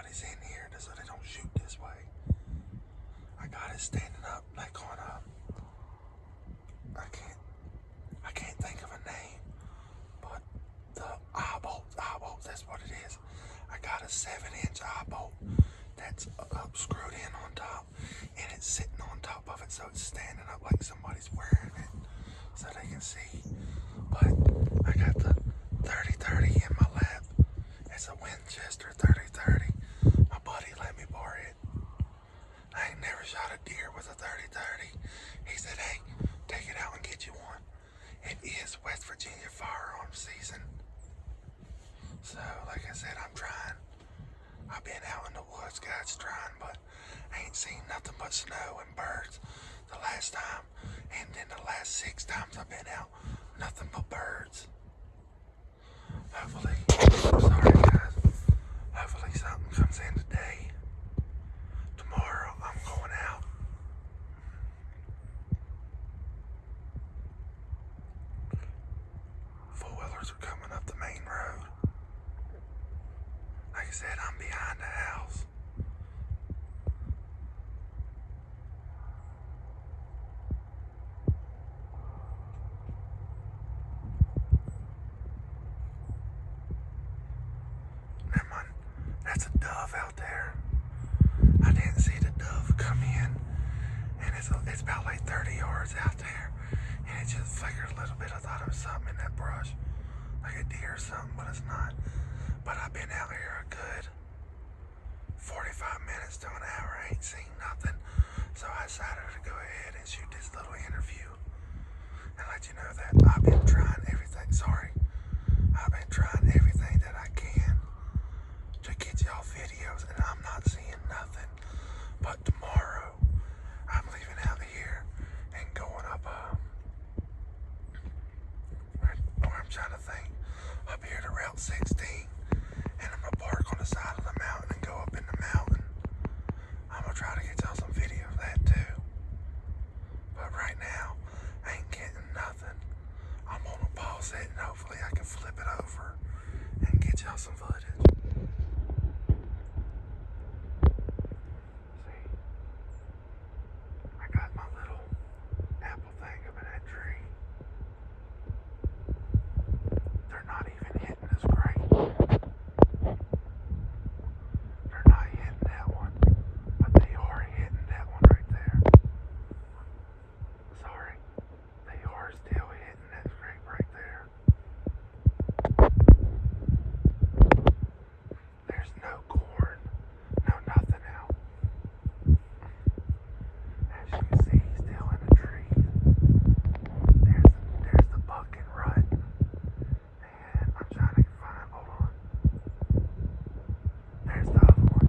somebody's in here so they don't shoot this way. I got it standing up like on a, I can't think of a name, but the eye bolts, that's what it is. I got a 7-inch eye bolt that's up screwed in on top, and it's sitting on top of it, so it's standing up like somebody's wearing it, so they can see. But I got the 30-30 in my lap. It's a Winchester 30-30. My buddy let me borrow it. I ain't never shot a deer with a 30-30. He said, hey, take it out and get you one. It is West Virginia firearm season. So, like I said, I'm trying. I've been out in the woods, guys, trying, but I ain't seen nothing but snow and birds the last time. And then the last 6 times I've been out, nothing but birds. Hopefully, sorry guys, hopefully something comes in today. Tomorrow I'm going out. Four-wheelers are coming up the main road. Like I said, I'm behind the house. Never mind, that's a dove out there. I didn't see the dove come in, and it's about like 30 yards out there, and it just flickered a little bit. I thought it was something in that brush, like a deer or something, but it's not. But I've been out here a good 45 minutes to an hour. I ain't seen nothing, so I decided to go ahead and shoot this little interview and let you know that I've been trying everything. I've been trying everything that I can to get y'all videos, and I'm not seeing nothing. But tomorrow, I'm leaving out here and going up, I'm trying to think, up here to Route 16, and I'm gonna park on the side of the mountain and go up in the mountain. I'm gonna try to get y'all some video of that too. But right now, I ain't getting nothing. I'm gonna pause it and hopefully I can flip it over and get y'all some footage. See, I got my little apple thing up in that tree. They're not even hitting this great. They're not hitting that one, but they are hitting that one right there. Sorry, they are still hitting that scrape right there. There's no corn, no nothing out. As you can see, he's still in the trees. There's the buck and rut. And I'm trying to find, hold on. There's the other one.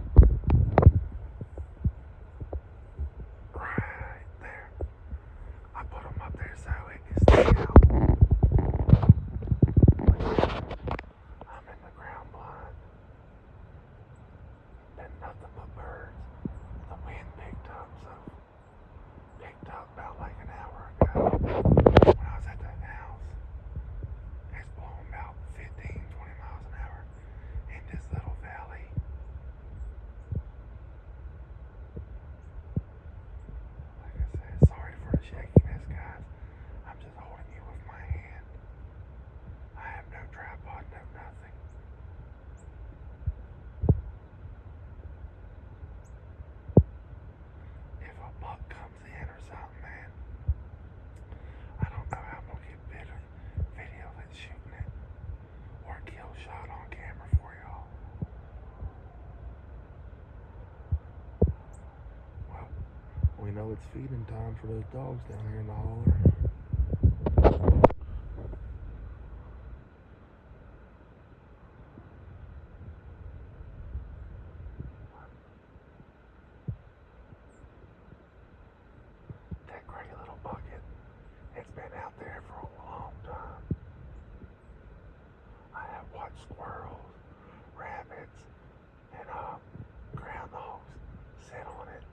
Right there. I put them up there so it can stay out. I'm in the ground blind. Been nothing but birds. The wind picked up about like an hour ago. When I was at that house, it's blowing about 15, 20 miles an hour in this little valley. Like I said, sorry for the shakiness, guys. I'm just holding you with my hand. I have no tripod, no nothing. If a buck comes in or something, man, I don't know how I'm gonna get video that's shooting it or a kill shot on camera for y'all. Well, we know it's feeding time for those dogs down here in the holler. That gray little bucket, it's been out there for a long time. I have watched squirrels, rabbits, and groundhogs sit on it.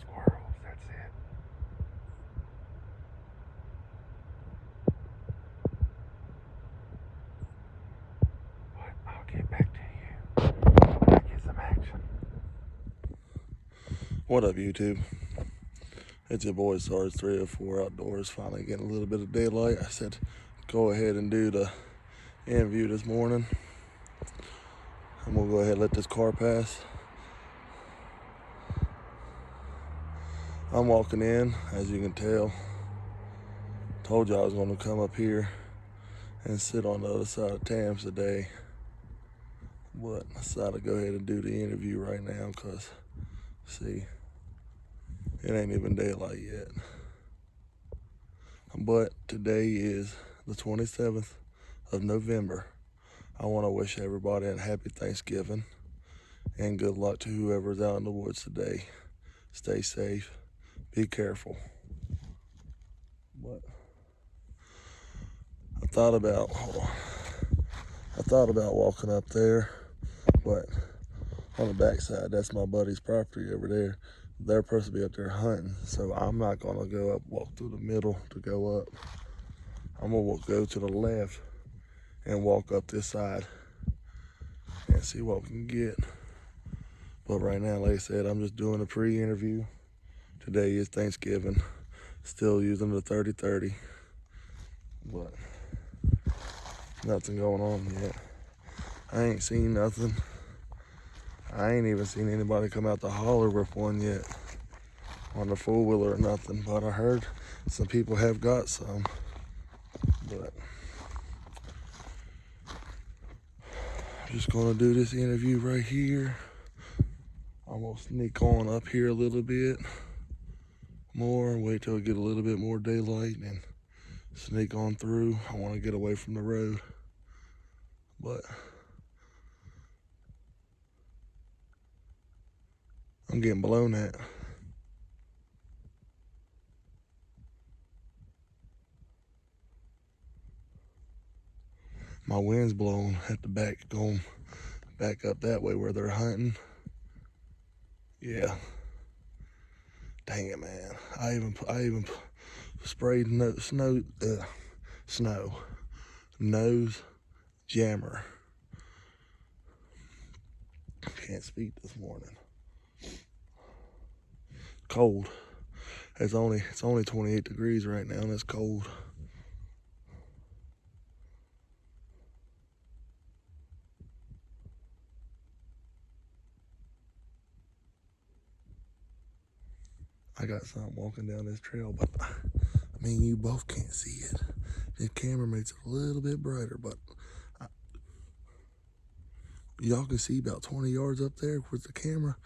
Squirrels, that's it. But I'll get back to you when I get some action. What up, YouTube? It's your boy Sarge 304 Outdoors, finally getting a little bit of daylight. I said go ahead and do the interview this morning. I'm gonna go ahead and let this car pass. I'm walking in, as you can tell. Told you I was gonna come up here and sit on the other side of Tams today. But I decided to go ahead and do the interview right now because, see, it ain't even daylight yet. But today is the 27th of November. I want to wish everybody a happy Thanksgiving and good luck to whoever's out in the woods today. Stay safe, be careful. But I thought about walking up there, but on the backside, that's my buddy's property over there. They're supposed to be up there hunting, so I'm not gonna go up, walk through the middle to go up. I'm gonna go to the left and walk up this side and see what we can get. But right now, like I said, I'm just doing a pre-interview. Today is Thanksgiving. Still using the 30-30, but nothing going on yet. I ain't seen nothing. I ain't even seen anybody come out the holler with one yet on the four-wheeler or nothing, but I heard some people have got some. But I'm just gonna do this interview right here. I'm gonna sneak on up here a little bit more, wait till I get a little bit more daylight and sneak on through. I wanna get away from the road, but I'm getting blown at. My wind's blowing at the back, going back up that way where they're hunting. Yeah. Dang it, man. I even sprayed snow nose jammer. Can't speak this morning. Cold. It's only 28 degrees right now and it's cold. I got something walking down this trail, but I mean, you both can't see it. The camera makes it a little bit brighter, but y'all can see about 20 yards up there with the camera.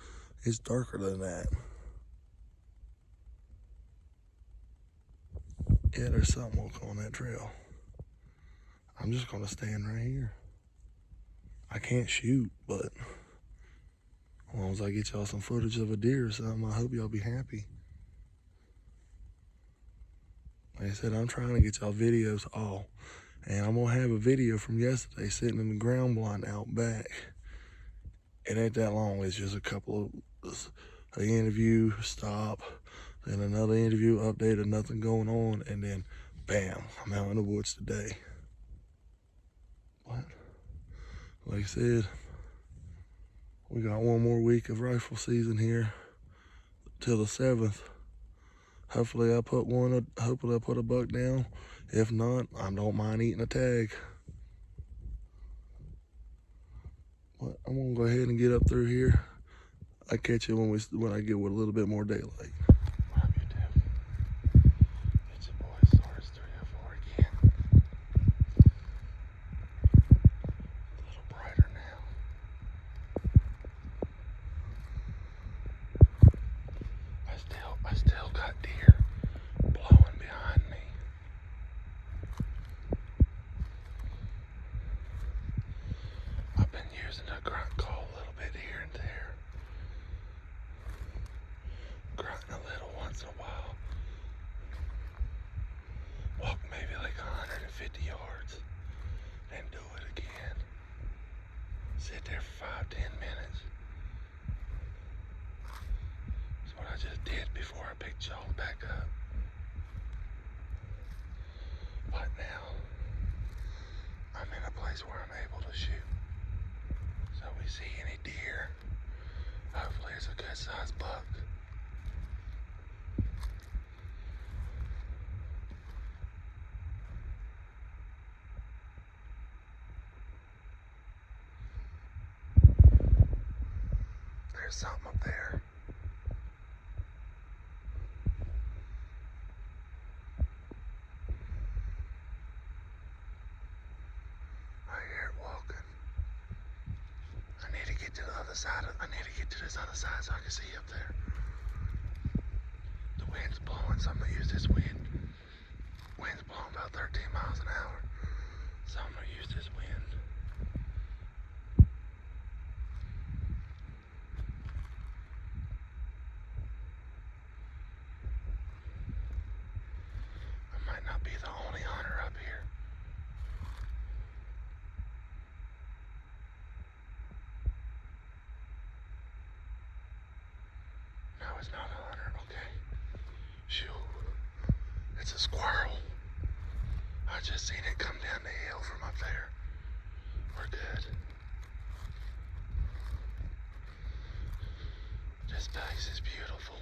It's darker than that. Yeah, there's something walking on that trail. I'm just gonna stand right here. I can't shoot, but as long as I get y'all some footage of a deer or something, I hope y'all be happy. Like I said, I'm trying to get y'all videos all. And I'm gonna have a video from yesterday sitting in the ground blind out back. It ain't that long, it's just a couple of an interview, stop, then another interview, update of nothing going on, and then bam, I'm out in the woods today. But like I said, we got one more week of rifle season here till the 7th. Hopefully I put a buck down. If not, I don't mind eating a tag. But I'm gonna go ahead and get up through here. I'll catch you when I get with a little bit more daylight. What up, YouTube? It's your boy Sarge 304 again. A little brighter now. I still got deer blowing behind me. I've been using a grunt call a little bit here and there. Grunting a little once in a while. Walk maybe like 150 yards and do it again. Sit there for 5-10 minutes. That's what I just did before I picked y'all back up. But now, I'm in a place where I'm able to shoot. So we see any deer. Hopefully it's a good sized buck. There's something up there. I hear it walking. I need to get to the other side. I need to get to this other side so I can see up there. The wind's blowing, so I'm gonna use this wind. Wind's blowing about 13 miles an hour. So I'm gonna use this wind. Not be the only hunter up here. No, it's not a hunter. Okay. Shoo. It's a squirrel. I just seen it come down the hill from up there. We're good. This place is beautiful.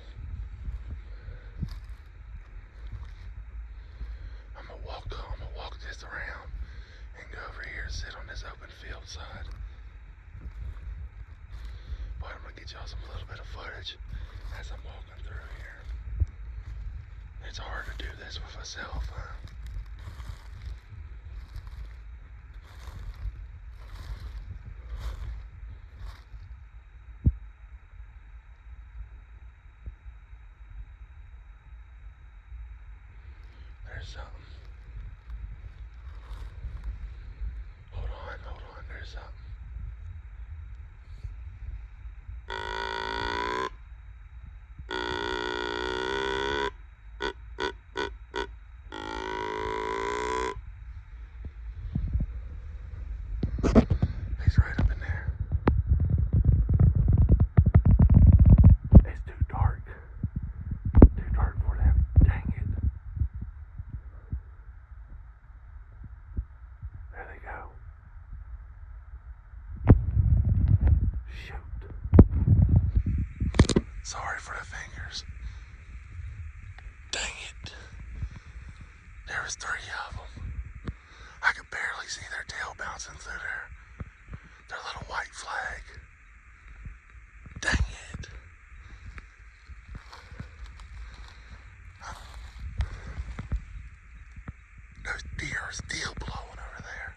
I'm gonna walk this around and go over here and sit on this open field side. But I'm gonna get y'all some little bit of footage as I'm walking through here. It's hard to do this with a cell phone. There's something. Hold on, there's something. He's right up in there. It's too dark. Too dark for them. Dang it. There they go. Shoot. Sorry for the fingers. Dang it. There was 3 of them. I could barely see their tail bouncing through their little white flag. Dang it. Those deer are still blowing over there.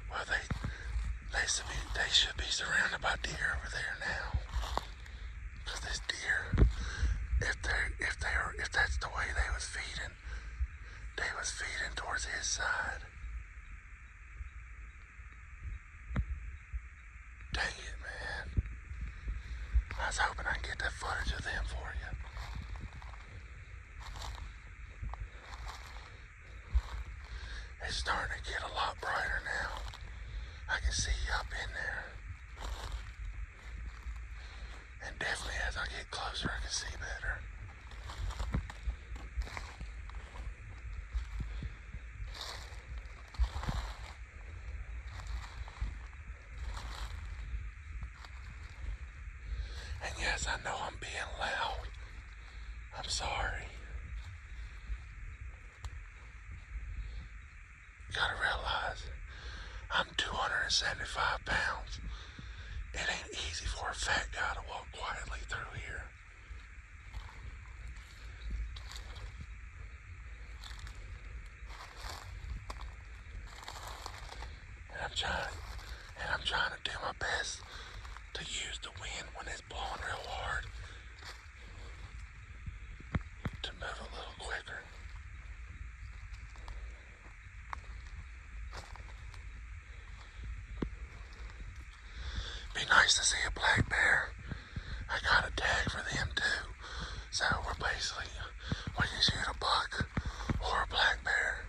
Well, they should be surrounded by deer over there now. Cause this deer, if that's the way they was feeding towards his side. Dang it, man. I was hoping I could get that footage of them for you. It's starting to get a lot brighter now. I can see up in there. And definitely as I get closer, I can see better. And yes, I know I'm being loud. I'm sorry. You gotta realize, I'm 275 pounds. It ain't easy for a fat guy to walk quietly through here. And I'm trying to do my best to use the wind when it's blowing real hard to move a little quicker. Be nice to see a black bear. I got a tag for them too. So we can shoot a buck or a black bear.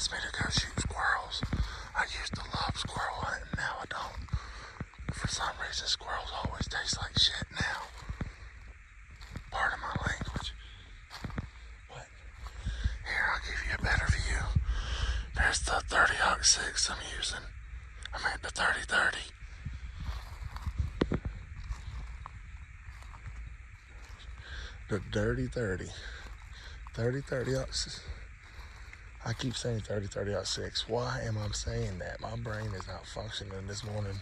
asked me to go shoot squirrels. I used to love squirrel hunting, now I don't. For some reason, squirrels always taste like shit now. Pardon my language. But here, I'll give you a better view. There's the 30-06 I'm using. I meant the 30-30. The dirty 30. 30-30. I keep saying 30-30-06. Why am I saying that? My brain is not functioning this morning.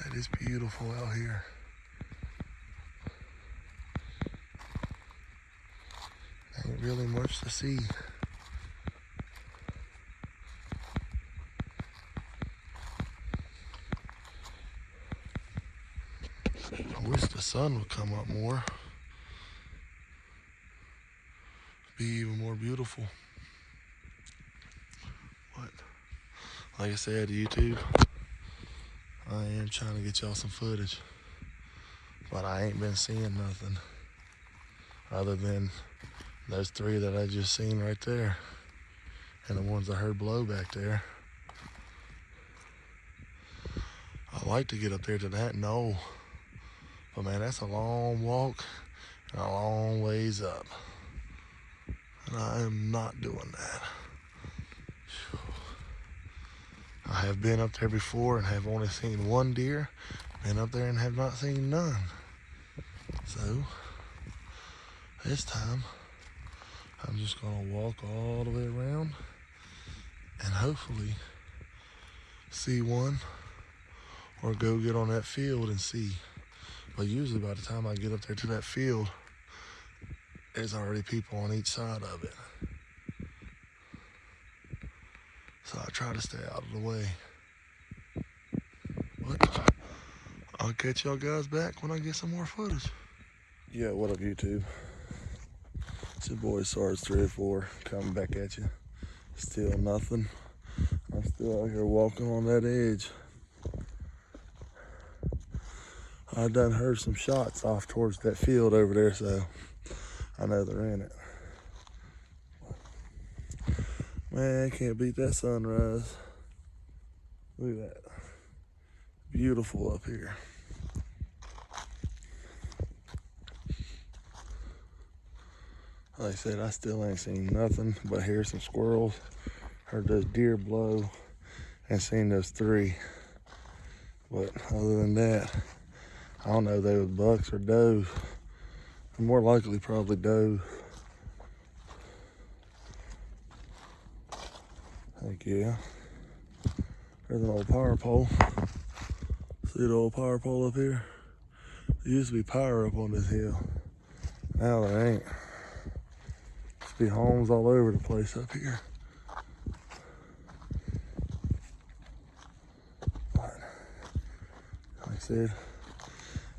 That is beautiful out here. Ain't really much to see. I wish the sun would come up more. Be even more beautiful. But like I said, YouTube, I am trying to get y'all some footage, but I ain't been seeing nothing other than those three that I just seen right there and the ones I heard blow back there. I like to get up there to that knoll, but man, that's a long walk and a long ways up, and I am not doing that. I have been up there before and have only seen one deer, been up there and have not seen none. So this time I'm just gonna walk all the way around and hopefully see one or go get on that field and see. But usually by the time I get up there to that field, there's already people on each side of it. So I try to stay out of the way. But I'll catch y'all guys back when I get some more footage. Yeah, what up YouTube? It's your boy Sarge304 coming back at you. Still nothing. I'm still out here walking on that edge. I done heard some shots off towards that field over there, so I know they're in it. Man, can't beat that sunrise. Look at that. Beautiful up here. Like I said, I still ain't seen nothing but hear some squirrels, heard those deer blow, and seen those three. But other than that, I don't know if they was bucks or does. More likely probably does. Heck yeah. There's an old power pole. See the old power pole up here? There used to be power up on this hill. Now there ain't. Used to be homes all over the place up here. But, like I said,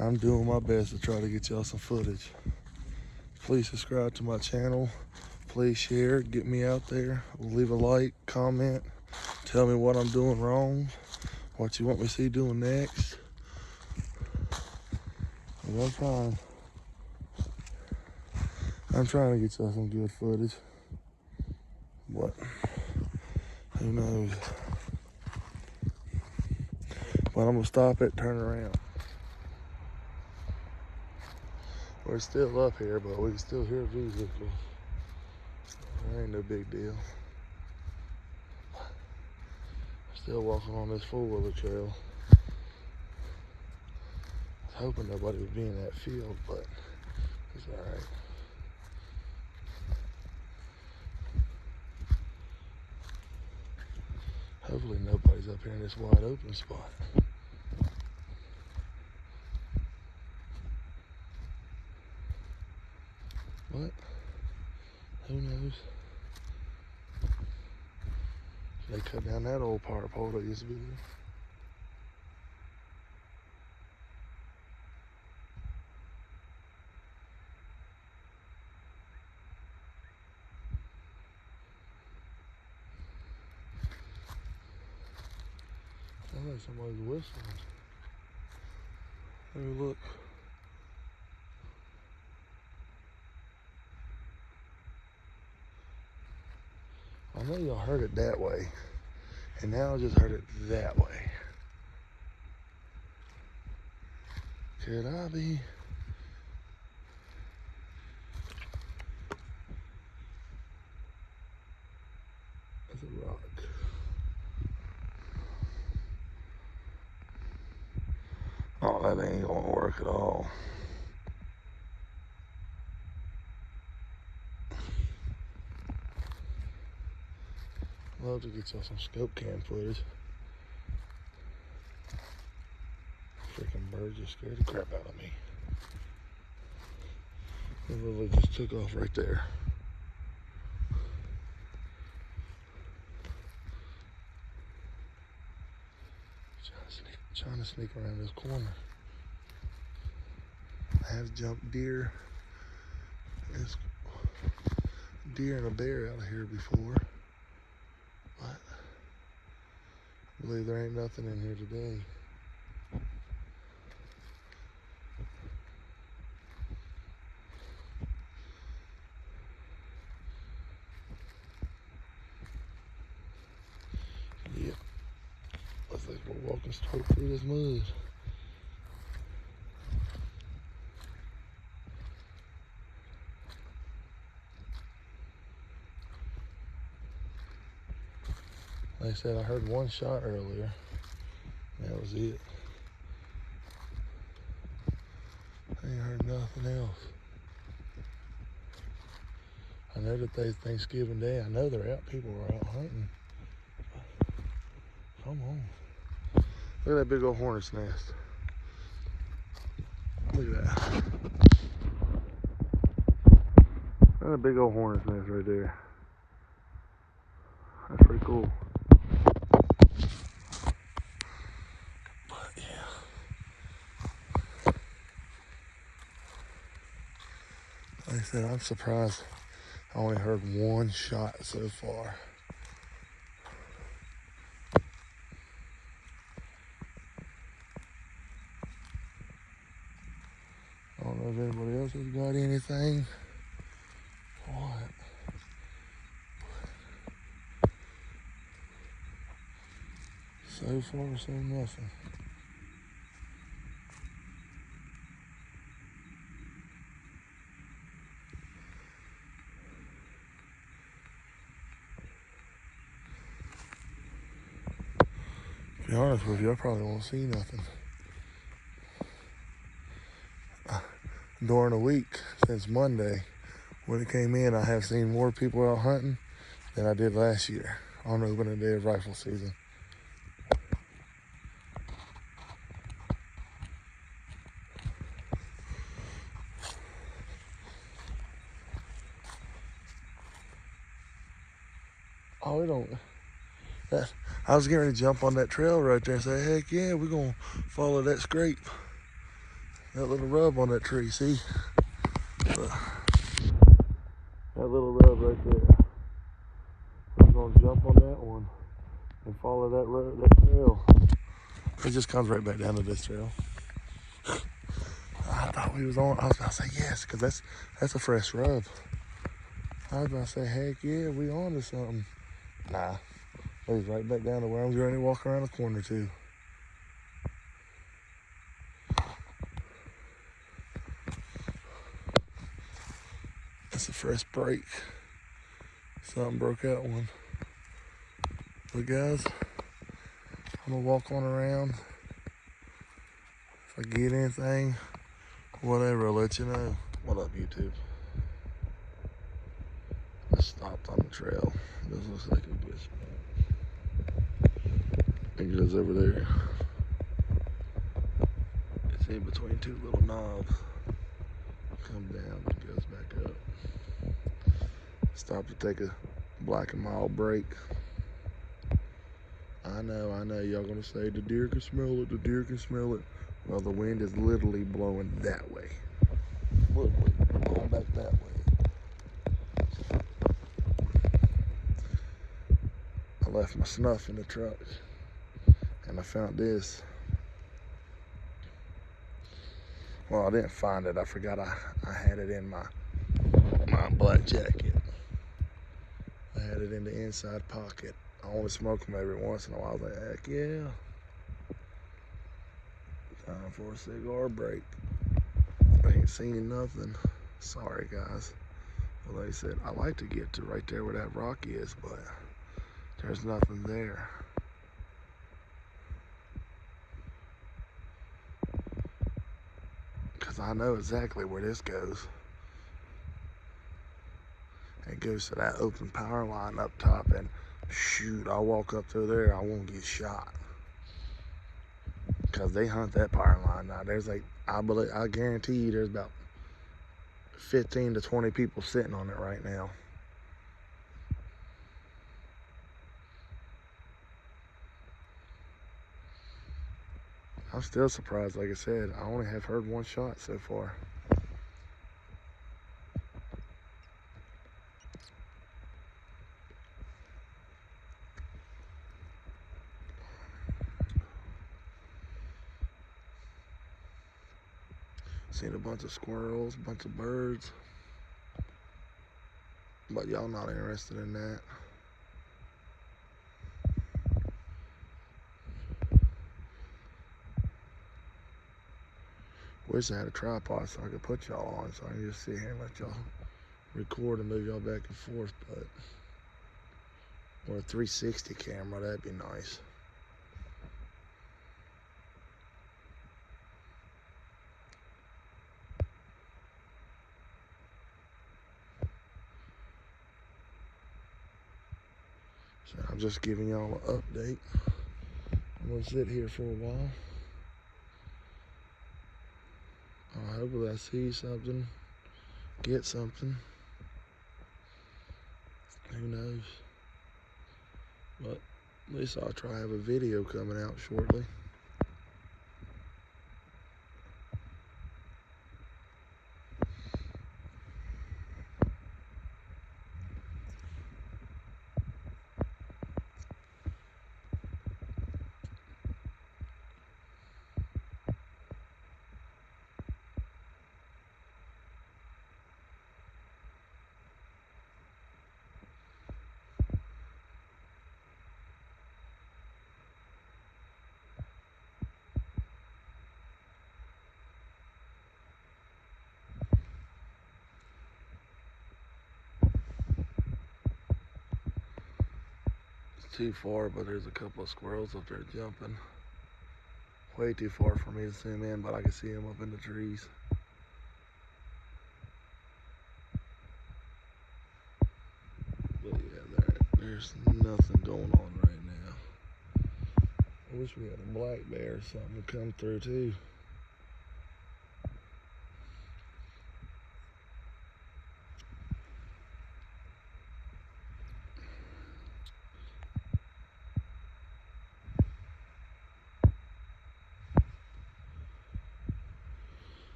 I'm doing my best to try to get y'all some footage. Please subscribe to my channel. Please share, get me out there. Leave a like, comment. Tell me what I'm doing wrong, what you want me to see doing next. I'm trying to get y'all some good footage, but who knows. But I'm gonna stop it, turn around. We're still up here, but we can still hear vehicles. There ain't no big deal. Still walking on this four-wheeler trail. I was hoping nobody would be in that field, but it's all right. Hopefully nobody's up here in this wide open spot. But who knows? They cut down that old power pole that used to be there. Sounds like somebody's whistling. Hey, look. I know y'all heard it that way, and now I just heard it that way. Could I be? That's a rock. Oh, that ain't gonna work at all. Love to get y'all some scope cam footage. Freaking bird just scared the crap out of me. It literally just took off right there. Trying to sneak around this corner. I have jumped deer. There's deer and a bear out of here before, but I believe there ain't nothing in here today. Yep. Looks like we're walking straight through this mud. Like I said, I heard one shot earlier. That was it. I ain't heard nothing else. I know that they Thanksgiving Day. I know they're out. People are out hunting. Come on. Look at that big old hornet's nest. Look at that. That's a big old hornet's nest right there. That's pretty cool. But yeah. Like I said, I'm surprised I only heard one shot so far. I don't know if anybody else has got anything. What? So far, so nothing. To be honest with you, I probably won't see nothing. During the week, since Monday, when it came in, I have seen more people out hunting than I did last year on opening day of rifle season. Oh, we don't. I was getting ready to jump on that trail right there and say, heck yeah, we're going to follow that scrape. That little rub on that tree, see? That little rub right there. We're going to jump on that one and follow that road, that trail. It just comes right back down to this trail. I thought we was on. I was about to say yes, because that's a fresh rub. I was about to say, heck yeah, we on to something. Nah, leads right back down to where I'm going to walk around the corner too. That's a fresh break. Something broke out one. But guys, I'm gonna walk on around. If I get anything, whatever, I'll let you know. What up, YouTube? I stopped on the trail. This looks like a good spot. It goes over there. It's in between two little knobs. Come down, it goes back up. Stop to take a Black and Mild break. I know, y'all gonna say the deer can smell it, the deer can smell it. Well, the wind is literally blowing that way. Literally, going back that way. I left my snuff in the truck, and I found this. Well, I didn't find it. I forgot I had it in my black jacket. I had it in the inside pocket. I only smoke them every once in a while. I was like, heck yeah. Time for a cigar break. I ain't seen nothing. Sorry, guys. Well, like I said, I like to get to right there where that rock is, but there's nothing there. Because I know exactly where this goes. It goes to that open power line up top, and shoot, I'll walk up through there, I won't get shot. Because they hunt that power line now. There's like, I guarantee you there's about 15 to 20 people sitting on it right now. I'm still surprised, like I said, I only have heard one shot so far. Seen a bunch of squirrels, a bunch of birds. But y'all not interested in that. Wish I had a tripod so I could put y'all on so I can just sit here and let y'all record and move y'all back and forth, but or a 360 camera, that'd be nice. So I'm just giving y'all an update. I'm gonna sit here for a while. Hopefully I see something, get something. Who knows? But at least I'll try to have a video coming out shortly. Too far, but there's a couple of squirrels up there jumping. Way too far for me to zoom in, but I can see them up in the trees. But yeah, there's nothing going on right now. I wish we had a black bear or something to come through too.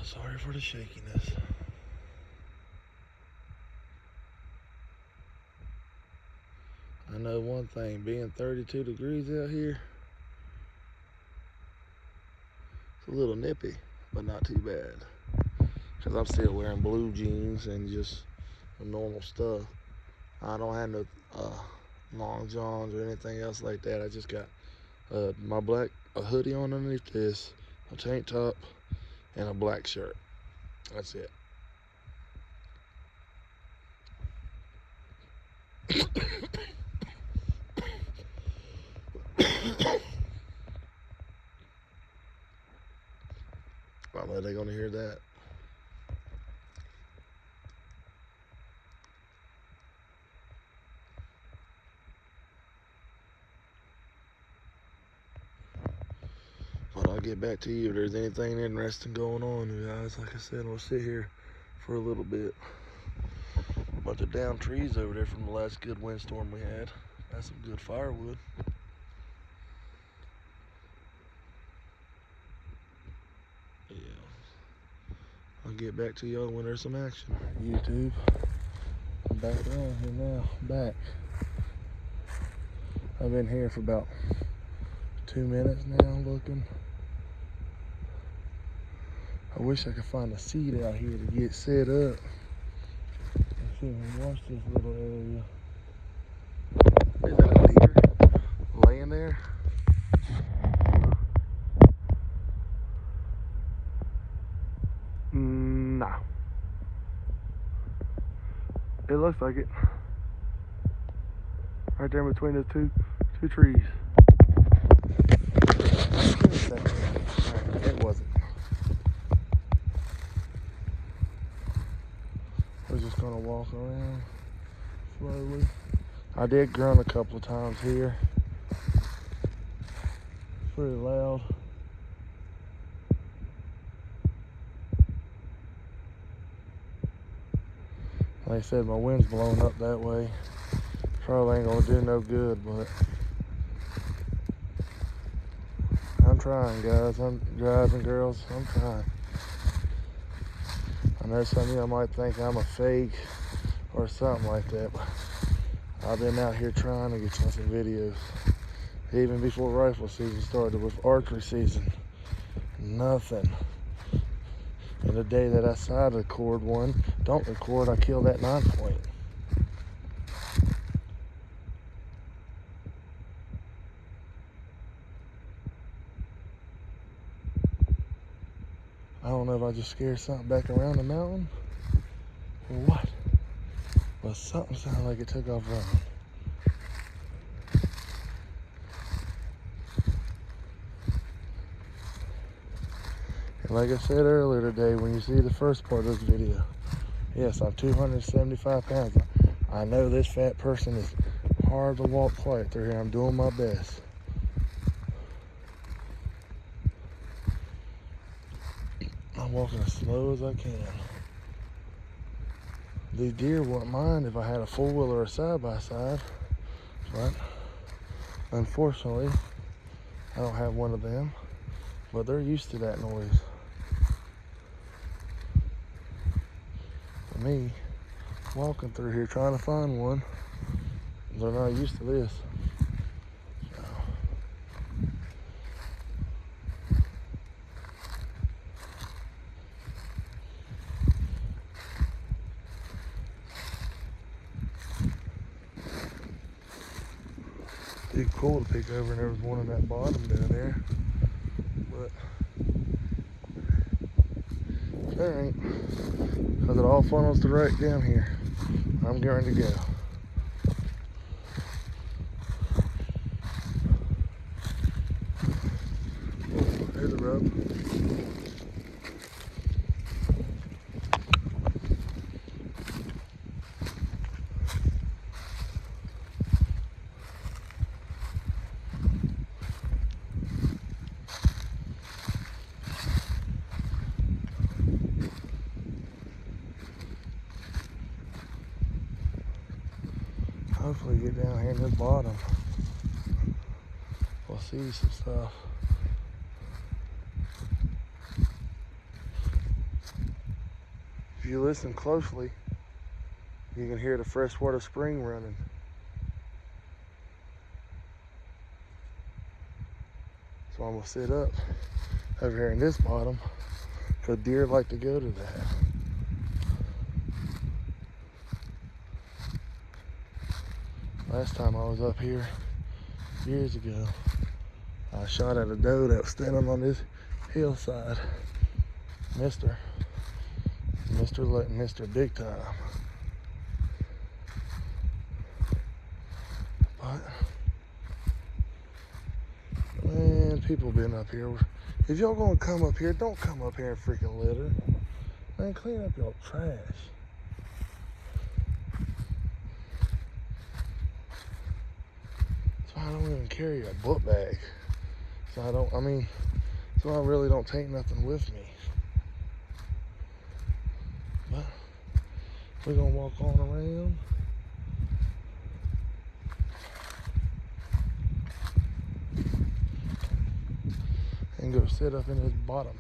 Sorry for the shakiness. I know one thing, being 32 degrees out here, it's a little nippy, but not too bad. Because I'm still wearing blue jeans and just normal stuff. I don't have no long johns or anything else like that. I just got my black hoodie on underneath this, a tank top, and a black shirt. That's it. I know they're gonna hear that. But I'll get back to you if there's anything interesting going on, you guys. Like I said, we'll sit here for a little bit. A bunch of down trees over there from the last good windstorm we had. That's some good firewood. Yeah. I'll get back to y'all when there's some action. YouTube. I'm back down here now. Back. I've been here for about 2 minutes now looking. I wish I could find a seat out here to get set up. Let's see if we watch this little area. It looks like it. Right there in between those two trees. Alright, it wasn't. We're just gonna walk around slowly. I did grunt a couple of times here. It's pretty loud. Like I said, my wind's blowing up that way. Probably ain't gonna do no good, but I'm trying, guys. I'm driving, girls. I'm trying. I know some of y'all might think I'm a fake or something like that, but I've been out here trying to get y'all some videos. Even before rifle season started, with archery season, nothing. And the day that I side record one, don't record, I kill that 9-point. I don't know if I just scared something back around the mountain or what, but something sounded like it took off running. And like I said earlier today, when you see the first part of this video, yes, I'm 275 pounds. I know this fat person is hard to walk quiet through here. I'm doing my best. I'm walking as slow as I can. These deer wouldn't mind if I had a four-wheel or a side-by-side, but unfortunately, I don't have one of them, but they're used to that noise. For me, walking through here trying to find one, they're not used to this. It'd be cool to pick over, and there was one in that bottom down there, but there ain't, because it all funnels to right down here. I'm going to go. Oh, there's a rub. Hopefully get down here in this bottom. We'll see some stuff. If you listen closely, you can hear the freshwater spring running. So I'm gonna sit up over here in this bottom, because deer like to go to that. Last time I was up here, years ago, I shot at a doe that was standing on this hillside. Mr. Big Time. But, man, people been up here. If y'all gonna come up here, don't come up here and freaking litter. Man, clean up your trash. I don't even carry a book bag. So I really don't take nothing with me. But we're gonna walk on around. And go sit up in this bottom.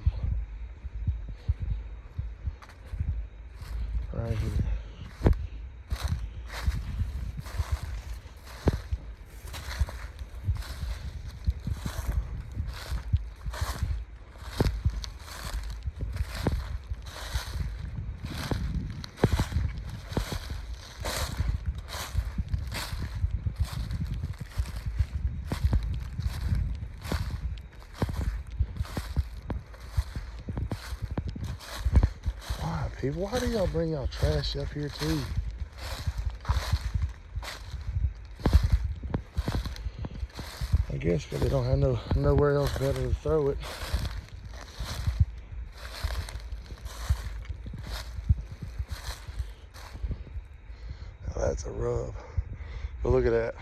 Right here. People, why do y'all bring y'all trash up here too? guess because they don't have nowhere else better to throw it. Oh, that's a rub. But look at that.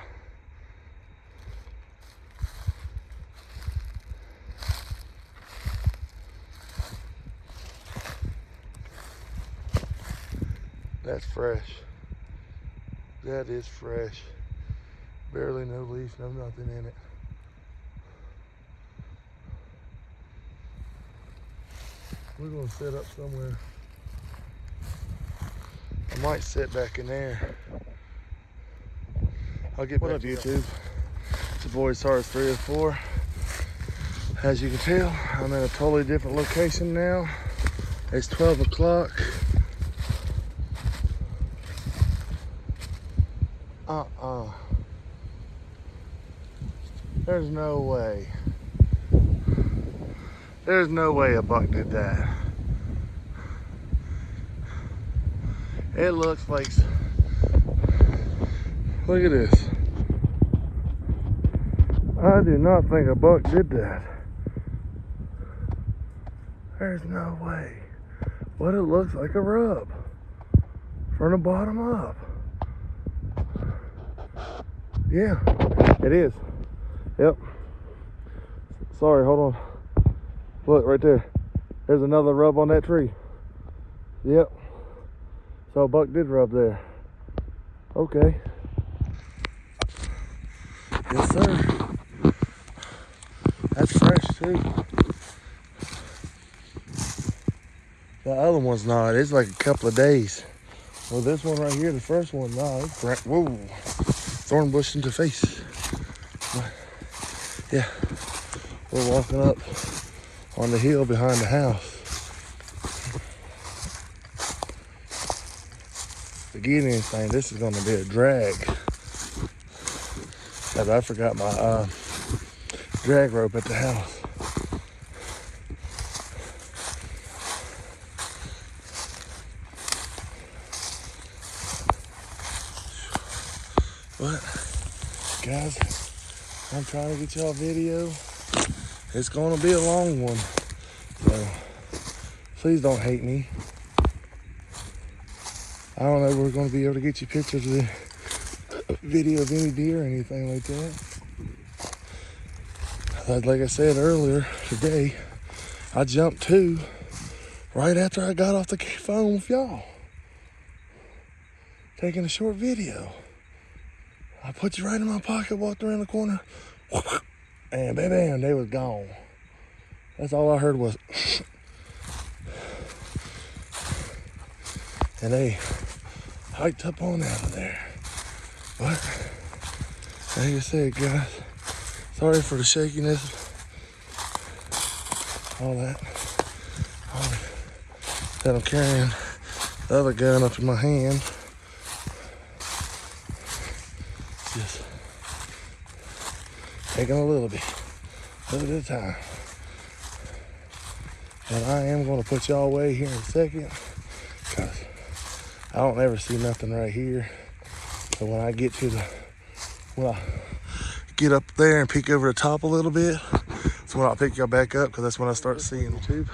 That's fresh. That is fresh. Barely no leaf, no nothing in it. We're gonna set up somewhere. I might sit back in there. I'll get back to YouTube. It's your boy SARS 304. As you can tell, I'm in a totally different location now. It's 12 o'clock. There's no way. There's no way a buck did that. It looks like, look at this. I do not think a buck did that. There's no way. But it looks like a rub from the bottom up. Yeah, it is. Yep. Sorry, hold on. Look right there. There's another rub on that tree. Yep. So a buck did rub there. Okay. Yes, sir. That's fresh too. The other one's not. It's like a couple of days. Well, this one right here, the first one, no, it's whoa. Thorn bush into face. Yeah, we're walking up on the hill behind the house. To get anything, this is gonna be a drag. But I forgot my drag rope at the house. But guys, I'm trying to get y'all a video. It's gonna be a long one, so please don't hate me. I don't know if we're gonna be able to get you pictures of the video of any deer or anything like that. Like I said earlier today, I jumped two right after I got off the phone with y'all, taking a short video. I put you right in my pocket, walked around the corner, and bam, they was gone. That's all I heard was, and they hiked up on out of there. But, like I said, guys, sorry for the shakiness, all that. That I'm carrying the other gun up in my hand. Just taking a little bit at a time. And I am going to put y'all away here in a second, because I don't ever see nothing right here. So when I get to when I get up there and peek over the top a little bit, that's when I'll pick y'all back up, because that's when I start seeing YouTube.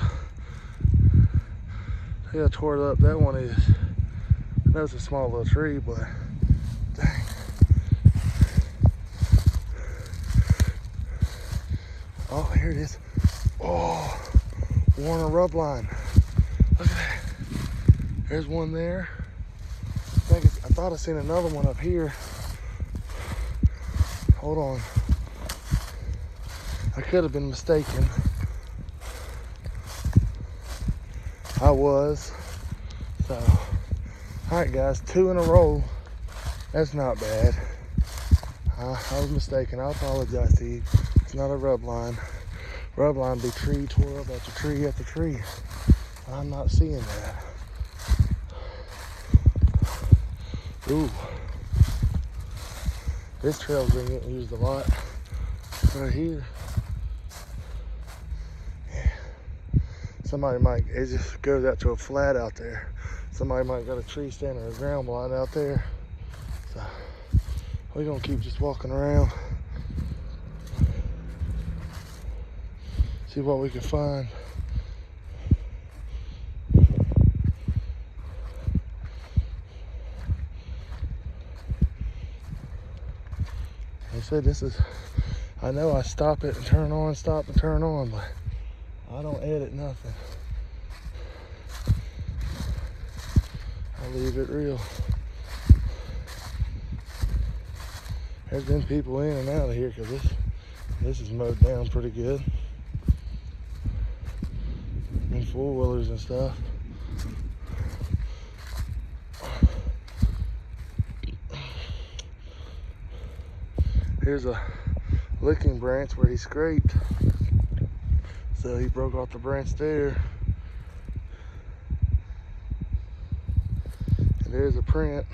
Yeah, I tore it up. That one is, I know it's a small little tree, but dang. Oh, here it is. Oh, Warner rub line. Look at that. There's one there. I thought I seen another one up here. Hold on. I could have been mistaken. I was. So, all right, guys, 2 in a row. That's not bad. I was mistaken. I apologize to you. It's not a rub line. Rub line be tree tore up after tree after tree. I'm not seeing that. Ooh. This trail's been getting used a lot right here. Yeah. Somebody might, it just goes out to a flat out there. Somebody might got a tree stand or a ground blind out there. So we're gonna keep just walking around. See what we can find. I said this is, I know I stop it and turn on, stop and turn on, but I don't edit nothing. I leave it real. There's been people in and out of here because this is mowed down pretty good. And four-wheelers and stuff. Here's a licking branch where he scraped. So he broke off the branch there. And there's a print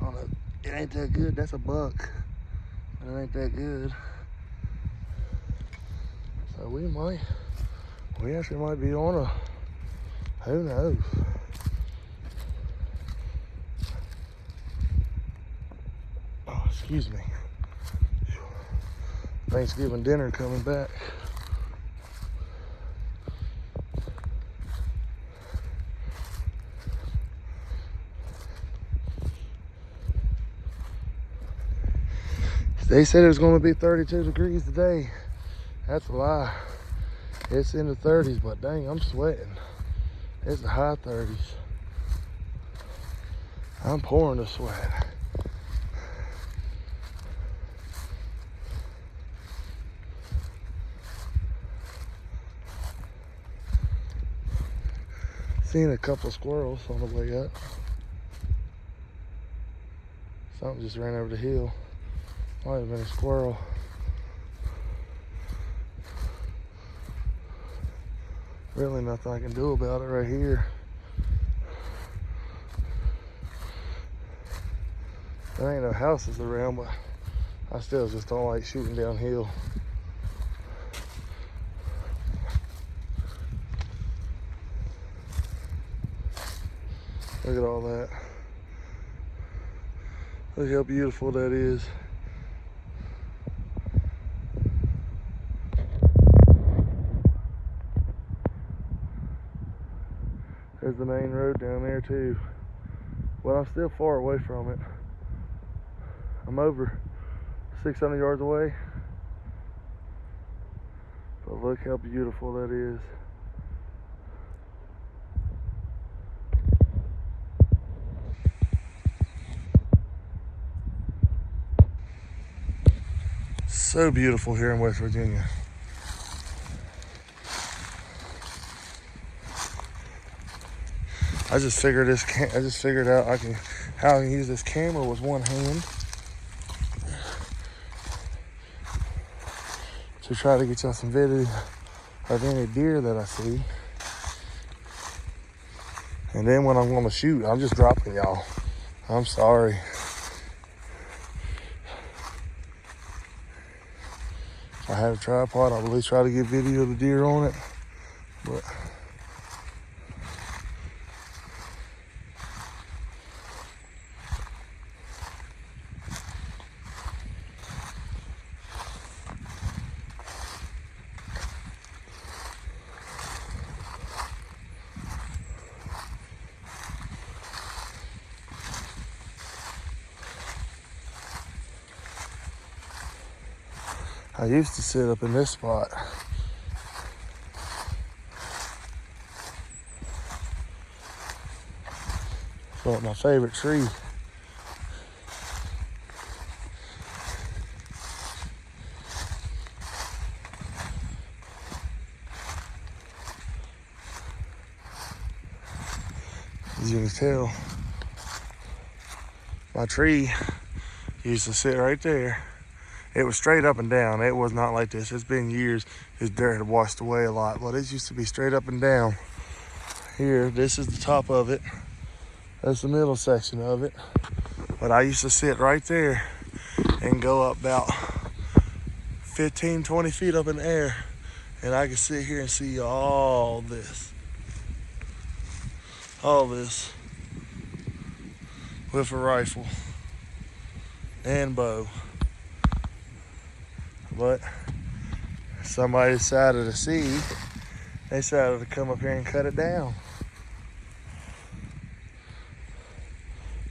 on a, it ain't that good, that's a buck. It ain't that good. So we actually might be on a, who knows? Oh, excuse me. Thanksgiving dinner coming back. They said it was going to be 32 degrees today. That's a lie. It's in the 30s, but dang, I'm sweating. It's the high 30s. I'm pouring the sweat. Seen a couple squirrels on the way up. Something just ran over the hill. Might have been a squirrel. Really nothing I can do about it right here. There ain't no houses around, but I still just don't like shooting downhill. Look at all that. Look how beautiful that is. There's the main road down there too. Well, I'm still far away from it. I'm over 600 yards away. But look how beautiful that is. So beautiful here in West Virginia. I just figured out how I can use this camera with one hand to try to get y'all some video of any deer that I see. And then when I'm gonna shoot, I'm just dropping y'all. I'm sorry. If I had a tripod, I'd at least try to get video of the deer on it. But I used to sit up in this spot. It's like my favorite tree. As you can tell, my tree used to sit right there. It was straight up and down. It was not like this. It's been years. This dirt had washed away a lot, but it used to be straight up and down. Here, this is the top of it. That's the middle section of it. But I used to sit right there and go up about 15, 20 feet up in the air. And I could sit here and see all this. All this. With a rifle and bow. But somebody decided to see, they decided to come up here and cut it down.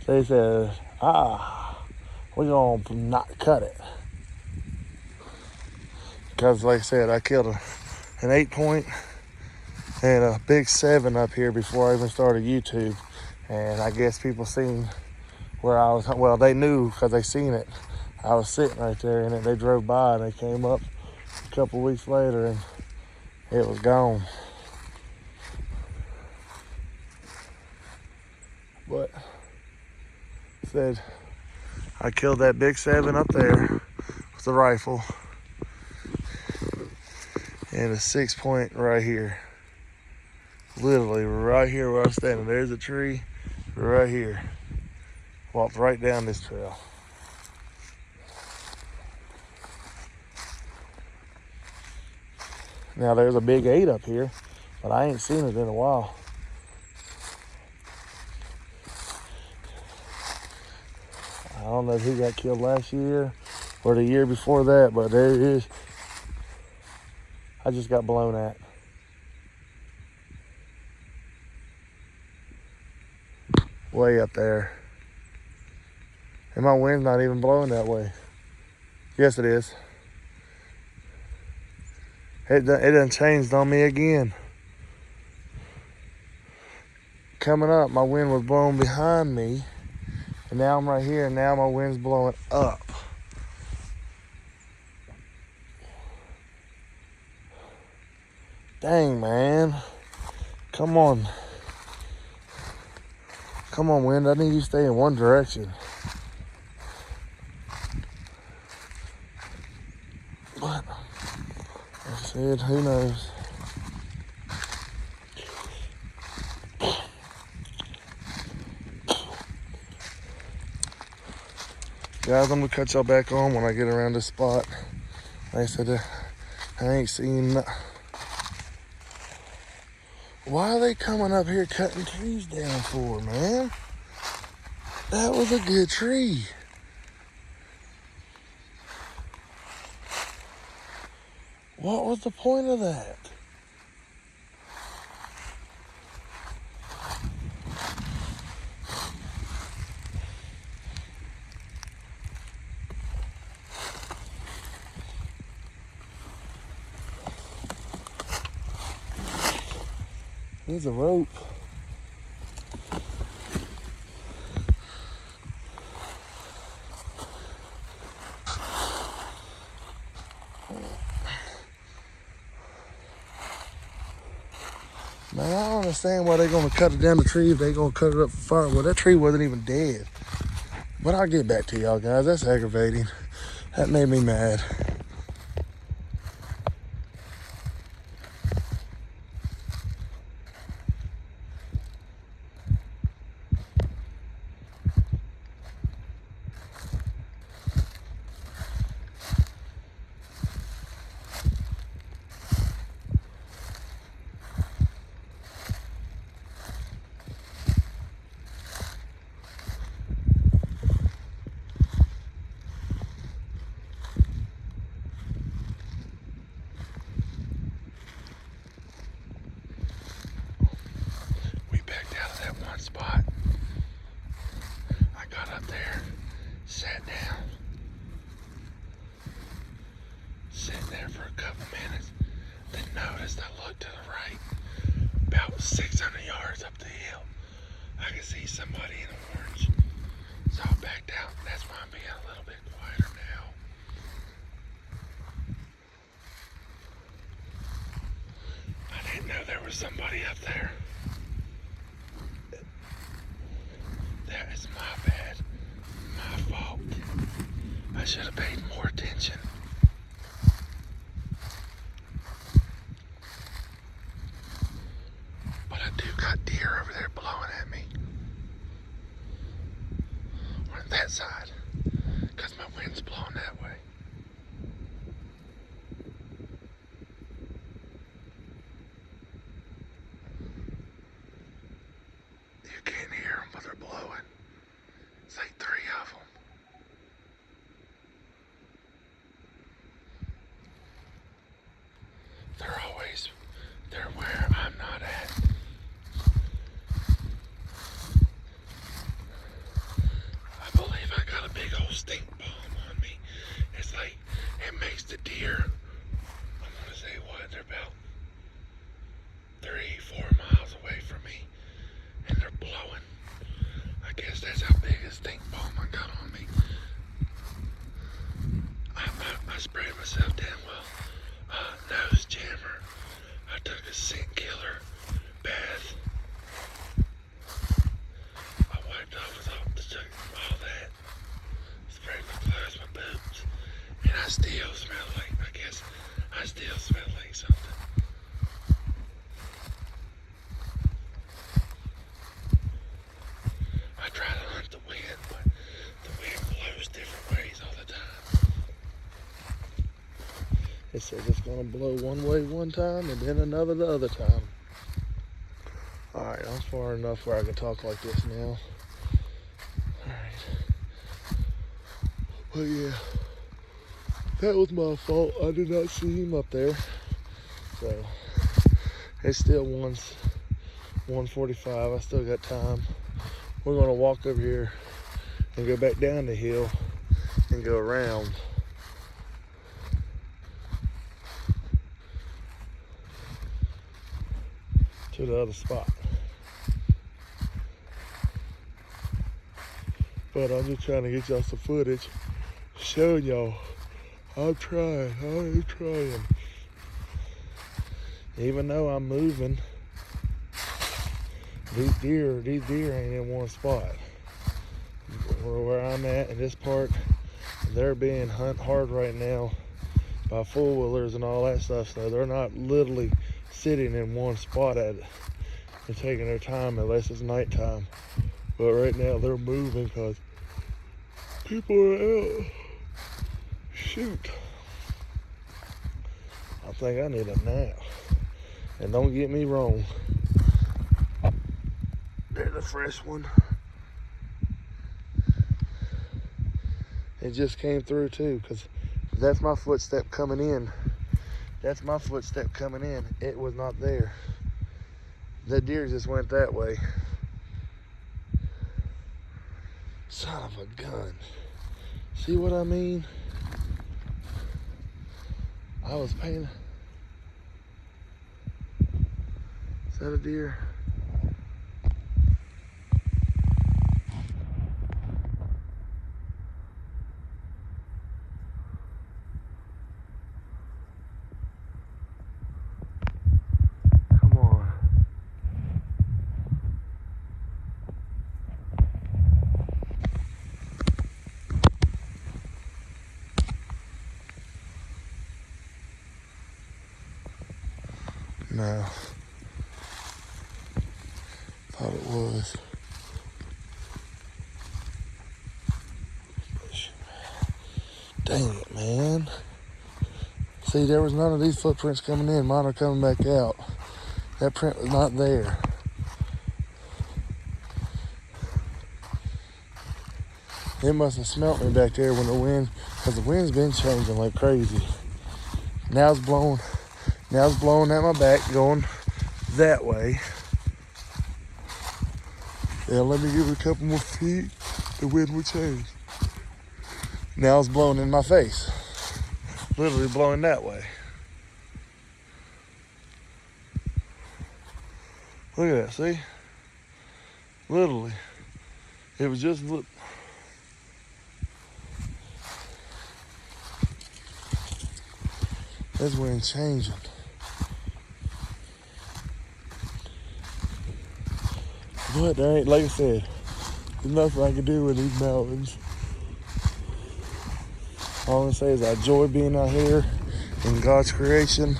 They said, we're gonna not cut it. Because like I said, I killed an 8-point and a big 7 up here before I even started YouTube. And I guess people seen where I was, well, they knew because they seen it. I was sitting right there in it. They drove by and they came up a couple weeks later and it was gone. But said I killed that big 7 up there with a rifle and a 6-point right here. Literally right here where I'm standing. There's a tree right here. Walked right down this trail. Now there's a big 8 up here, but I ain't seen it in a while. I don't know if he got killed last year or the year before that, but there it is. I just got blown at. Way up there. And my wind's not even blowing that way. Yes, it is. It done changed on me again. Coming up, my wind was blowing behind me. And now I'm right here, and now my wind's blowing up. Dang, man. Come on. Come on, wind. I need you to stay in one direction. But, like I said, who knows? Guys, I'm gonna cut y'all back on when I get around this spot. Like I said, I ain't seen. Why are they coming up here cutting trees down for, man? That was a good tree. What was the point of that? There's a rope. Man, I don't understand why they're gonna cut it down the tree if they're gonna cut it up for fire. Well, that tree wasn't even dead. But I'll get back to y'all guys. That's aggravating. That made me mad. Spot. I got up there, sat down, for a couple minutes, then noticed I looked to the right, about 600 yards up the hill. I could see somebody in orange, so I backed out. That's why I'm being a little bit quieter now. I didn't know there was somebody up there. That is my bad, my fault. I should have paid more attention. But I do got deer over there blowing at me. On that side, because my wind's blowing that way. You can't hear them, but they're blowing. It's like 3 of them. stink bomb I got on me. I sprayed myself down with nose jammer. I took a scent killer bath. I wiped off with all that. Sprayed my clothes, my boots. And I still smell like, I guess, I still smell like something. I try to hunt the wind, but the wind blows different ways all the time. It says it's gonna blow one way one time and then another the other time. Alright, I'm far enough where I can talk like this now. Alright. But yeah, that was my fault. I did not see him up there. So, it's still 1:45. I still got time. We're gonna walk over here and go back down the hill and go around. To the other spot. But I'm just trying to get y'all some footage showing y'all I am trying. Even though I'm moving, these deer ain't in one spot. Where I'm at in this part, they're being hunted hard right now by four-wheelers and all that stuff, so they're not literally sitting in one spot at it and taking their time unless it's nighttime. But right now they're moving because people are out. Shoot. I think I need a nap. And don't get me wrong, there's a fresh one. It just came through too, because that's my footstep coming in. That's my footstep coming in. It was not there. The deer just went that way. Son of a gun. See what I mean? I was paying. Is that a deer? Come on. No. Thought it was. Dang it, man. See, there was none of these footprints coming in. Mine are coming back out. That print was not there. It must have smelt me back there when the wind, because the wind's been changing like crazy. Now it's blowing at my back, going that way. Yeah, let me give it a couple more feet. The wind will change. Now it's blowing in my face. Literally blowing that way. Look at that, see? Literally. It was just, look. This wind changing. But there ain't, like I said, there's nothing I can do in these mountains. All I'm gonna say is I enjoy being out here in God's creation.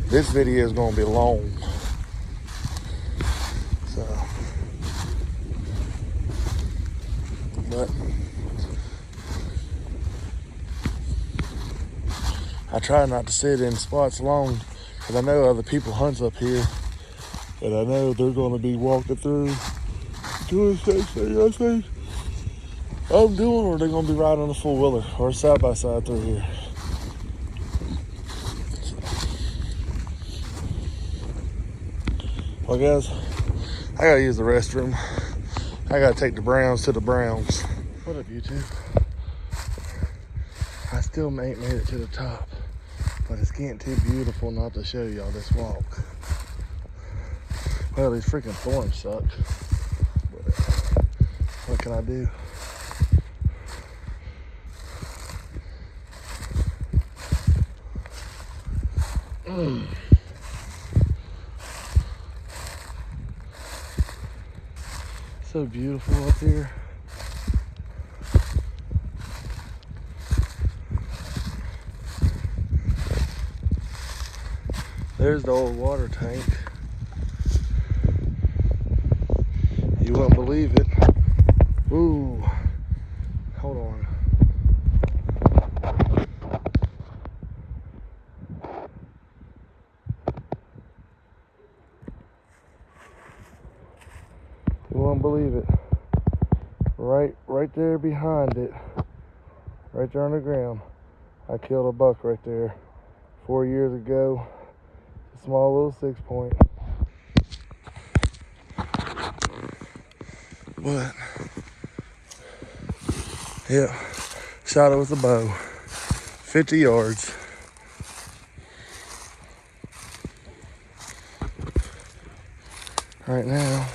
This video is gonna be long. So, but I try not to sit in spots long because I know other people hunts up here. And I know they're going to be walking through doing the same thing I think I'm doing, or they're going to be riding on a four-wheeler or side-by-side through here. Well, guys, I got to use the restroom. I got to take the Browns to the Browns. What up, YouTube? I still ain't made it to the top, but it's getting too beautiful not to show y'all this walk. Well, these freaking thorns suck. But what can I do? So beautiful up here. There's the old water tank. You wouldn't believe it. Ooh, hold on. You won't believe it. Right there behind it, right there on the ground, I killed a buck right there 4 years ago. A small little 6-point. But yeah, shot it with a bow, 50 yards. Right now,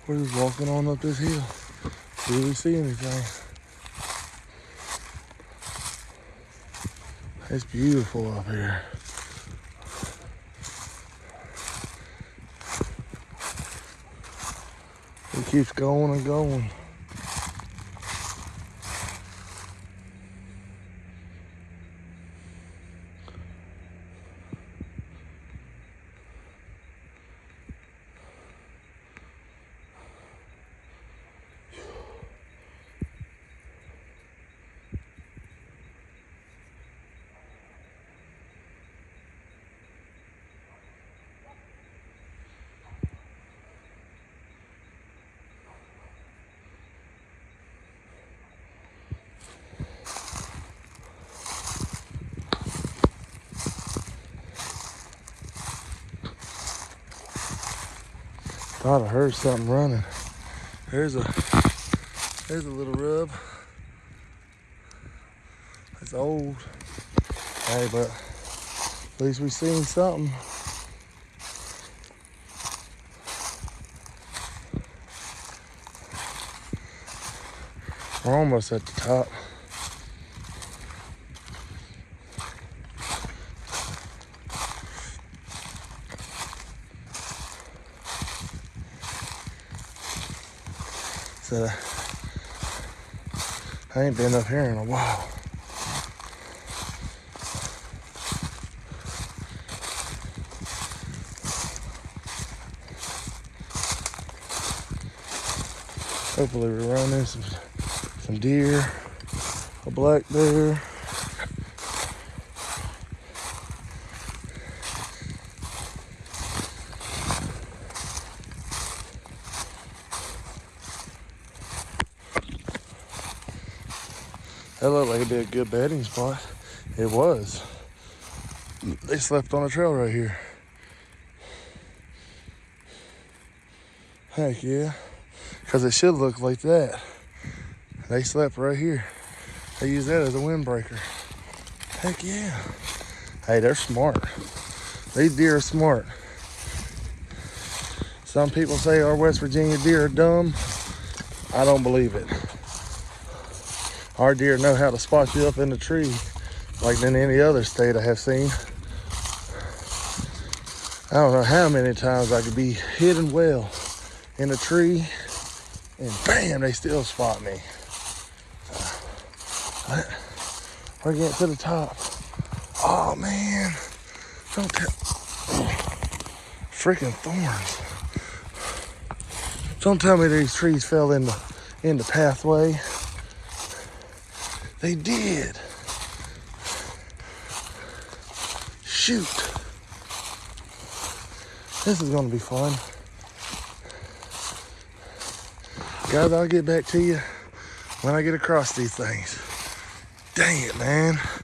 we're just walking on up this hill. See if we see anything. It's beautiful up here. It keeps going and going. Thought I heard something running. There's a little rub. It's old. Hey, but at least we seen something. We're almost at the top. So I ain't been up here in a while. Hopefully we run in some deer, a black bear. That looked like it'd be a good bedding spot. It was. They slept on a trail right here. Heck yeah. Because it should look like that. They slept right here. They use that as a windbreaker. Heck yeah. Hey, they're smart. These deer are smart. Some people say our West Virginia deer are dumb. I don't believe it. Our deer know how to spot you up in the tree like than any other state I have seen. I don't know how many times I could be hidden well in a tree and bam, they still spot me. We're getting to the top. Oh man, don't tell. Freaking thorns. Don't tell me these trees fell in the pathway. They did. Shoot. This is gonna be fun. Guys, I'll get back to you when I get across these things. Dang it, man.